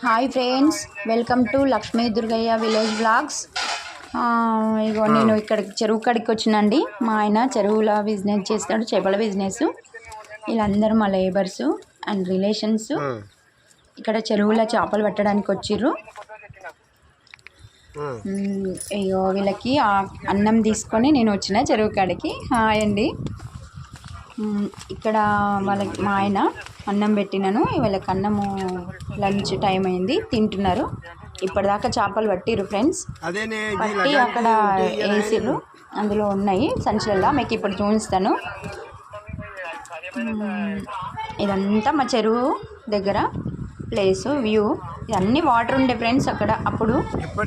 Hi friends, welcome to Lakshmi Durgayya village vlogs. ఇగో నేను ఇక్కడికి చెరువు కాడికి వచ్చినండి. మా ఆయన చెరువుల బిజినెస్ చేస్తాడు, చేపల బిజినెస్. వీళ్ళందరూ మా లేబర్స్ అండ్ రిలేషన్స్. ఇక్కడ చెరువుల చేపలు పట్టడానికి వచ్చిర్రు. అయ్యో వీళ్ళకి అన్నం తీసుకొని నేను వచ్చిన చెరువు కాడికి. హాయ్ అండి. ఇక్కడ వాళ్ళకి మా ఆయన అన్నం పెట్టినాను. వీళ్ళకి అన్నము లంచ్ టైం అయింది, తింటున్నారు. ఇప్పటిదాకా చేపలు పట్టిర్రు ఫ్రెండ్స్. పట్టి అక్కడ వేసిర్రు, అందులో ఉన్నాయి సంచులలో. మీకు ఇప్పుడు చూపిస్తాను. ఇదంతా మా చెరువు దగ్గర ప్లేసు, వ్యూ. ఇవన్నీ వాటర్ ఉండే ఫ్రెండ్స్ అక్కడ అప్పుడు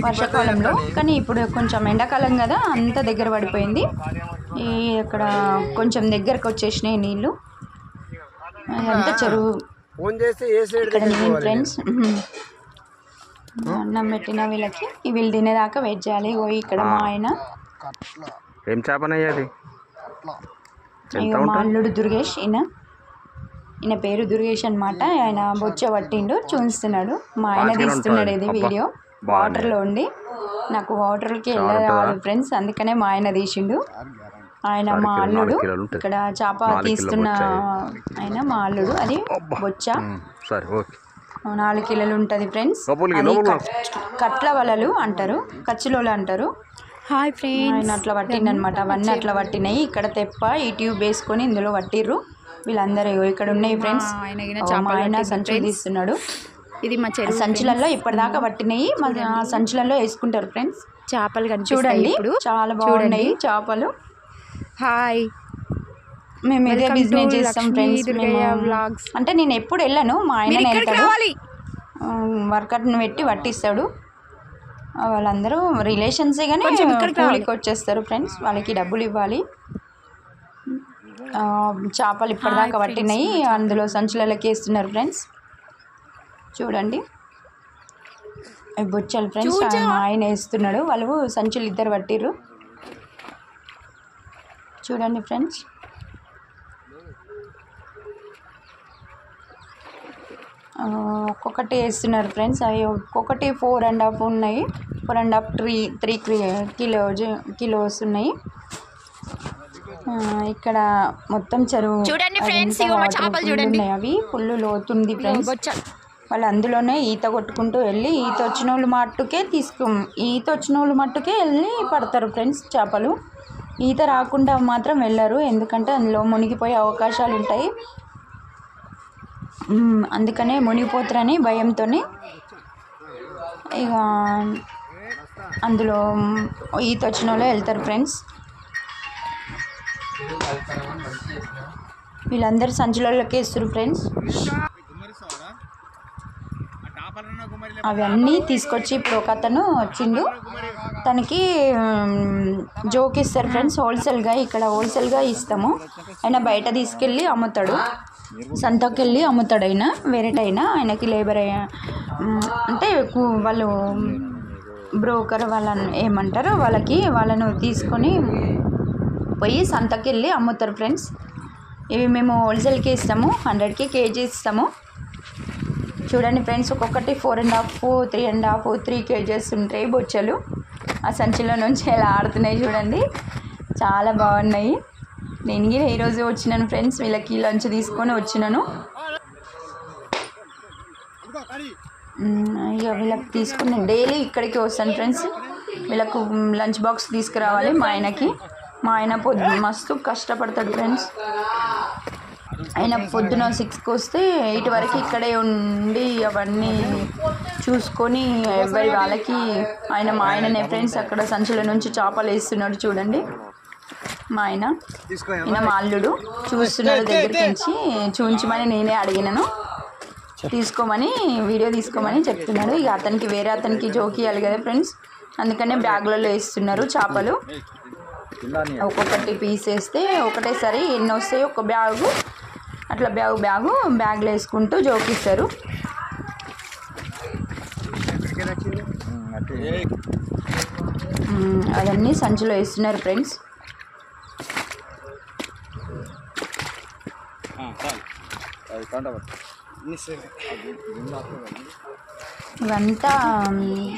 వర్షాకాలంలో. కానీ ఇప్పుడు కొంచెం ఎండాకాలం కదా, అంత దగ్గర పడిపోయింది. అక్కడ కొంచెం దగ్గరకు వచ్చేసినాయి నీళ్ళు. అదంతా చెరువు. ఇక్కడ నేను ఫ్రెండ్స్ అన్నం పెట్టిన వీళ్ళకి, వీళ్ళు తినేదాకా వెయిట్ చేయాలి. ఇక్కడ మా ఆయన ఏం చేపనయ్యేది, మా అల్లుడు దుర్గేష్. ఈయన పేరు దుర్గేష్ అనమాట. ఆయన బొచ్చ పట్టిండు, చూపిస్తున్నాడు. మా ఆయన తీస్తున్నాడు ఇది వీడియో. వాటర్లో ఉండి నాకు వాటర్కి వెళ్ళాలి ఫ్రెండ్స్, అందుకనే మా ఆయన తీసిండు. ఆయన మా అల్లుడు. ఇక్కడ చేప తీస్తున్న ఆయన మా అల్లుడు. అది బొచ్చ 4 కిలోలు ఉంటుంది ఫ్రెండ్స్. అది కట్ల వలలు అంటారు, కచ్చిలోలు అంటారు. Hi friends. ఆయన అట్లా పట్టిండు అనమాట. అవన్నీ అట్లా పట్టినాయి. ఇక్కడ తెప్ప ఈ ట్యూబ్ వేసుకొని ఇందులో పట్టిర్రు వీళ్ళందరూ. ఇక్కడ ఉన్నాయి ఫ్రెండ్స్. మా ఆయన సంచులు తీస్తున్నాడు. ఇది మా చెరువు సంచులలో ఇప్పటిదాకా పట్టినాయి. మా సంచులలో వేసుకుంటారు ఫ్రెండ్స్. చేపలు చూడండి, చాలా బాగున్నాయి చేపలు. హాయ్, మేము ఇదే బిజినెస్ చేస్తాం ఫ్రెండ్స్. అంటే నేను ఎప్పుడు వెళ్ళాను, మా ఆయన వెళ్తాడు. వర్కర్ని పెట్టి పట్టిస్తాడు. వాళ్ళందరూ రిలేషన్సే, కానీ కూలికి వచ్చేస్తారు ఫ్రెండ్స్. వాళ్ళకి డబ్బులు ఇవ్వాలి. చేపలు ఇప్పటిదాకా పట్టినాయి, అందులో సంచులకి వేస్తున్నారు ఫ్రెండ్స్. చూడండి బొచ్చలు ఫ్రెండ్స్. మా ఆయన వేస్తున్నాడు. వాళ్ళు సంచులు ఇద్దరు పట్టిర్రు. చూడండి ఫ్రెండ్స్. ఒక్కొక్కటి వేస్తున్నారు ఫ్రెండ్స్. అవి ఒక్కొక్కటి 4.5 ఉన్నాయి. 4.5 3 కిలోస్ ఉన్నాయి. ఇక్కడ మొత్తం చెరువు ఉన్నాయి. అవి ఫుల్ లోతుంది ఫ్రెండ్స్. వాళ్ళు అందులోనే ఈత కొట్టుకుంటూ వెళ్ళి ఈత వచ్చిన వాళ్ళు మట్టుకే వెళ్ళి పడతారు ఫ్రెండ్స్ చేపలు. ఈత రాకుండా మాత్రం వెళ్ళరు, ఎందుకంటే అందులో మునిగిపోయే అవకాశాలు ఉంటాయి. అందుకనే మునిగిపోతారని భయంతో ఇక అందులో ఈత వచ్చిన వాళ్ళే వెళ్తారు ఫ్రెండ్స్. వీళ్ళందరూ సంచులలోకి వేస్తారు ఫ్రెండ్స్. అవన్నీ తీసుకొచ్చి ఇప్పుడు ఒక అతను వచ్చిండు, తనకి జోకిస్తారు ఫ్రెండ్స్. ఇక్కడ హోల్సేల్గా ఇస్తాము. ఆయన బయట తీసుకెళ్ళి అమ్ముతాడు, సంతకి వెళ్ళి అమ్ముతాడు. వేరేటైనా ఆయనకి లేబర్ అంటే వాళ్ళు బ్రోకర్ వాళ్ళని ఏమంటారో వాళ్ళను తీసుకొని పోయి సంతకి వెళ్ళి అమ్ముతారు ఫ్రెండ్స్. ఇవి మేము హోల్సేల్కి ఇస్తాము, 100కి కేజీ ఇస్తాము. చూడండి ఫ్రెండ్స్, ఒక్కొక్కటి 4.5 3.5 3 కేజెస్ ఉంటాయి బొచ్చలు. ఆ సంచిలో నుంచి ఎలా ఆడుతున్నాయి చూడండి, చాలా బాగున్నాయి. నేను ఈరోజు వచ్చినాను ఫ్రెండ్స్, వీళ్ళకి లంచ్ తీసుకొని వచ్చినాను. ఇక వీళ్ళకి తీసుకుని డైలీ ఇక్కడికి వస్తాను ఫ్రెండ్స్. వీళ్ళకు లంచ్ బాక్స్ తీసుకురావాలి మా ఆయనకి. మా ఆయన మస్తు కష్టపడతాడు ఫ్రెండ్స్. ఆయన పొద్దున 6కి వస్తే 8 వరకు ఇక్కడే ఉండి అవన్నీ చూసుకొని ఎవరి వాళ్ళకి మా ఆయననే ఫ్రెండ్స్ అక్కడ సంచుల నుంచి చేపలు వేస్తున్నాడు. చూడండి మా ఆయన, మా అల్లుడు చూస్తున్నాడు దగ్గరికి నుంచి. చూపించమని నేనే అడిగినాను, వీడియో తీసుకోమని చెప్తున్నాడు. ఇక వేరే అతనికి జోకియాలి కదా ఫ్రెండ్స్, అందుకనే బ్యాగ్లలో వేస్తున్నారు చేపలు. ఒక్కొక్కటి పీస్ వేస్తే ఒకటేసారి ఎన్ని వస్తాయి, ఒక బ్యాగు అట్లా బ్యాగ్లో వేసుకుంటూ జోకిస్తారు. అవన్నీ సంచిలో వేస్తున్నారు ఫ్రెండ్స్. ఇవంతా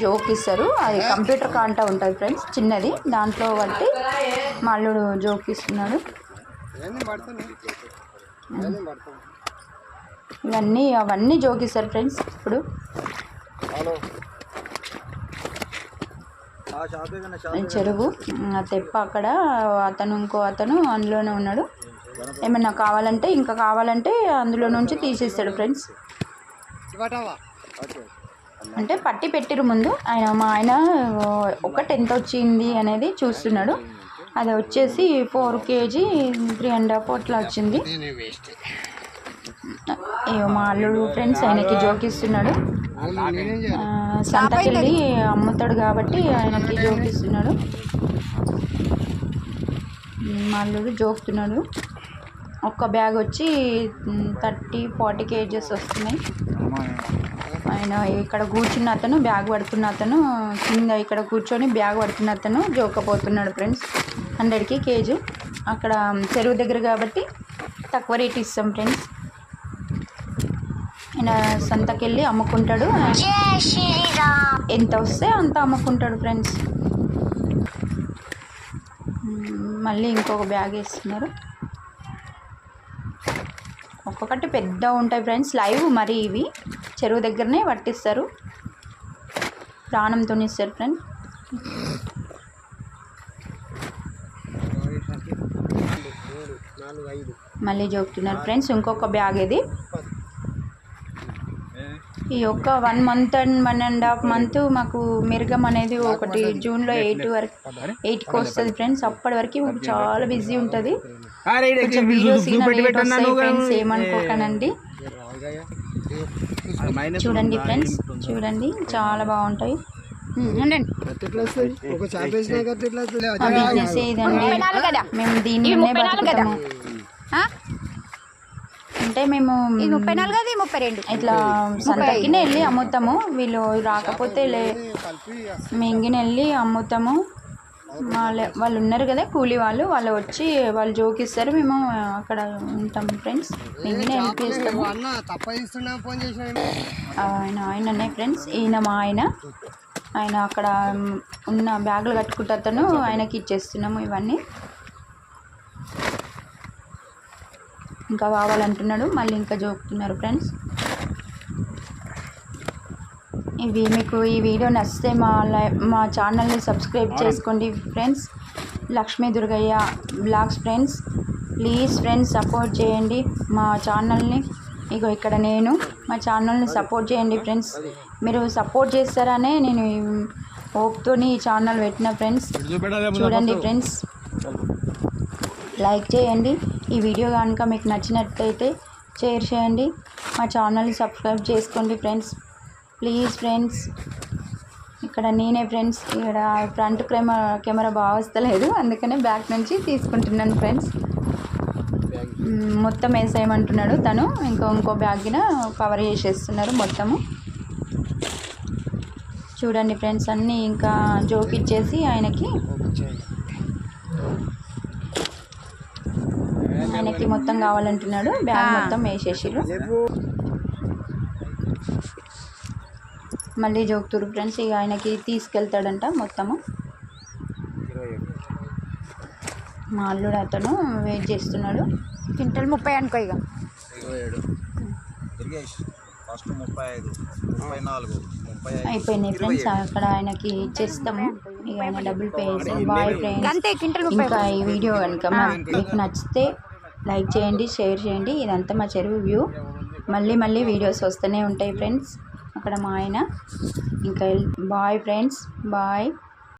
జోక్ ఇస్తారు. అది కంప్యూటర్ కాంట ఉంటుంది ఫ్రెండ్స్, చిన్నది, దాంట్లో బట్టి మా అల్లుడు జోక్ ఇస్తున్నాడు. అవన్నీ జోక్ ఇస్తారు ఫ్రెండ్స్. ఇప్పుడు చెరువు తెప్ప, అక్కడ ఇంకో అతను అందులోనే ఉన్నాడు. ఏమన్నా కావాలంటే అందులో నుంచి తీసేస్తాడు ఫ్రెండ్స్. అంటే పట్టి పెట్టిరు ముందు మా ఆయన ఒకటి ఎంత వచ్చింది అనేది చూస్తున్నాడు. అది వచ్చేసి 4 kg 3.5 అట్లా వచ్చింది. మా అల్లుడు ఫ్రెండ్స్ ఆయనకి జోకిస్తున్నాడు. సంతకి వెళ్ళి అమ్ముతాడు కాబట్టి ఆయనకి జోకిస్తున్నాడు. మా అల్లుడు జోకుతున్నాడు. ఒక్క బ్యాగ్ వచ్చి 30-40 kgs వస్తున్నాయి. ఆయన ఇక్కడ కూర్చున్న అతను, బ్యాగ్ పడుతున్న అతను కింద ఇక్కడ కూర్చొని బ్యాగ్ పడుతున్న అతను జోకపోతున్నాడు ఫ్రెండ్స్. 100 kg. అక్కడ చెరువు దగ్గర కాబట్టి తక్కువ రేట్ ఇస్తాం ఫ్రెండ్స్. ఆయన సంతకి వెళ్ళి అమ్ముకుంటాడు. ఎంత వస్తే అంత అమ్ముకుంటాడు ఫ్రెండ్స్. మళ్ళీ ఇంకొక బ్యాగ్ వేస్తున్నారు. ఒక్కొక్కటి పెద్ద ఉంటాయి ఫ్రెండ్స్. లైవ్ మరి ఇవి చెరువు దగ్గరనే పట్టిస్తారు, ప్రాణంతో ఇస్తారు ఫ్రెండ్స్. మళ్ళీ జోకుతున్నారు ఫ్రెండ్స్. ఇంకొక బ్యాగ్ ఇది. ఈ ఒక్క 1 month and 1.5 month మాకు మిరగం అనేది ఒకటి జూన్లో 8కి వస్తుంది ఫ్రెండ్స్. అప్పటి వరకు మాకు చాలా బిజీ ఉంటుంది. కొంచెం వీడియోస్ ఫ్రెండ్స్, ఏమనుకోకనండి. చూడండి ఫ్రెండ్స్, చూడండి చాలా బాగుంటాయి. బిజినెస్ ఇదండి. మేము దీన్నే బతుకుతాము. అంటే మేము 34 ఇట్లా సంతకినే వెళ్ళి అమ్ముతాము. వీళ్ళు రాకపోతే మెంగిన వెళ్ళి అమ్ముతాము. వాళ్ళు ఉన్నారు కదా కూలీ వాళ్ళు వచ్చి వాళ్ళు జోకిస్తారు. మేము అక్కడ ఉంటాం ఫ్రెండ్స్. మెంగిన హెల్ప్ చేస్తాము. ఆయననే ఫ్రెండ్స్. ఈయన మా ఆయన అక్కడ ఉన్న బ్యాగులు కట్టుకుంటే అతను ఆయనకి ఇచ్చేస్తున్నాము ఇవన్నీ. ఇంకా కావాలంటున్నాడు. మళ్ళీ ఇంకా జోకుతున్నారు ఫ్రెండ్స్. ఇవి మీకు ఈ వీడియో నచ్చితే మా ఛానల్ని సబ్స్క్రైబ్ చేసుకోండి friends. Lakshmi Durgaiah blogs friends. Please friends support చేయండి మా ఛానల్ని. ఇక్కడ నేను మా ఛానల్ని సపోర్ట్ చేయండి ఫ్రెండ్స్. మీరు సపోర్ట్ చేస్తారనే నేను హోప్తో ఈ ఛానల్ పెట్టిన ఫ్రెండ్స్. చూడండి ఫ్రెండ్స్, లైక్ చేయండి. ఈ వీడియో కనుక మీకు నచ్చినట్లయితే షేర్ చేయండి. మా ఛానల్ని సబ్స్క్రైబ్ చేసుకోండి ఫ్రెండ్స్. Please friends. ఇక్కడ నేనే ఫ్రెండ్స్. ఇక్కడ ఫ్రంట్ కెమెరా బాగా వస్తలేదు, అందుకనే బ్యాక్ నుంచి తీసుకుంటున్నాను ఫ్రెండ్స్. మొత్తం వేసేయమంటున్నాడు తను. ఇంకో బ్యాగ్న కవర్ చేసేస్తున్నారు మొత్తము. చూడండి ఫ్రెండ్స్, అన్నీ ఇంకా జోక్ ఇచ్చేసి ఆయనకి మొత్తం కావాలంటున్నాడు. బ్యాగ్ మొత్తం వేసేసిరు. మళ్ళీ జోకుతురు ఫ్రెండ్స్. ఇక ఆయనకి తీసుకెళ్తాడంట మొత్తము. మా అల్లుడు అతను వెయిట్ చేస్తున్నాడు. క్వింటల్ 30 అనుకో. ఇక అయిపోయినాయి ఫ్రెండ్స్. అక్కడ ఆయనకి ఇచ్చేస్తాము. ఇక ఆయన డబ్బులు పే చేస్తాము. Bye friends. ఇంకా ఈ వీడియో కనుక మీకు నచ్చితే లైక్ చేయండి, షేర్ చేయండి. ఇదంతా మా చెరువు వ్యూ. మళ్ళీ వీడియోస్ వస్తూనే ఉంటాయి ఫ్రెండ్స్. అక్కడ మా ఆయన. ఇంకా బాయ్ ఫ్రెండ్స్, బాయ్.